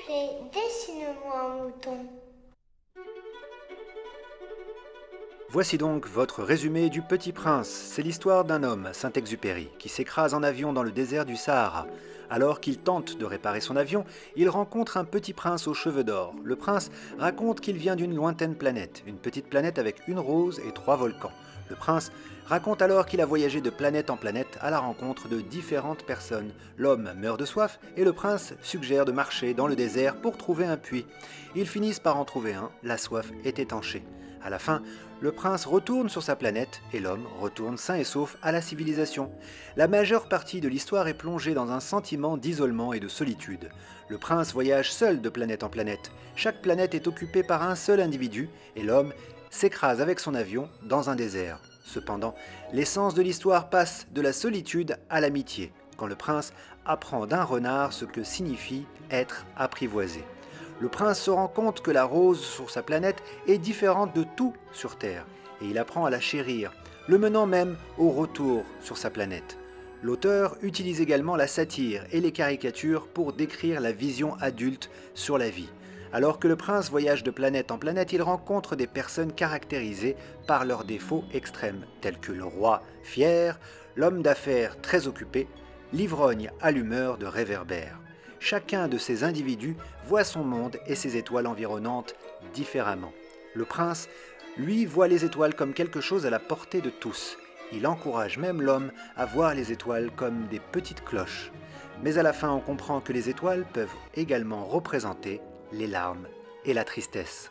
plaît, dessine-moi un mouton. Voici donc votre résumé du Petit Prince. C'est l'histoire d'un homme, Saint-Exupéry, qui s'écrase en avion dans le désert du Sahara. Alors qu'il tente de réparer son avion, il rencontre un petit prince aux cheveux d'or. Le prince raconte qu'il vient d'une lointaine planète, une petite planète avec une rose et 3 volcans. Le prince raconte alors qu'il a voyagé de planète en planète à la rencontre de différentes personnes. L'homme meurt de soif et le prince suggère de marcher dans le désert pour trouver un puits. Ils finissent par en trouver un, la soif est étanchée. À la fin, le prince retourne sur sa planète et l'homme retourne sain et sauf à la civilisation. La majeure partie de l'histoire est plongée dans un sentiment d'isolement et de solitude. Le prince voyage seul de planète en planète. Chaque planète est occupée par un seul individu et l'homme s'écrase avec son avion dans un désert. Cependant, l'essence de l'histoire passe de la solitude à l'amitié, quand le prince apprend d'un renard ce que signifie être apprivoisé. Le prince se rend compte que la rose sur sa planète est différente de tout sur Terre, et il apprend à la chérir, le menant même au retour sur sa planète. L'auteur utilise également la satire et les caricatures pour décrire la vision adulte sur la vie. Alors que le prince voyage de planète en planète, il rencontre des personnes caractérisées par leurs défauts extrêmes, tels que le roi fier, l'homme d'affaires très occupé, l'ivrogne à l'humeur de réverbère. Chacun de ces individus voit son monde et ses étoiles environnantes différemment. Le prince, lui, voit les étoiles comme quelque chose à la portée de tous. Il encourage même l'homme à voir les étoiles comme des petites cloches. Mais à la fin, on comprend que les étoiles peuvent également représenter les larmes et la tristesse.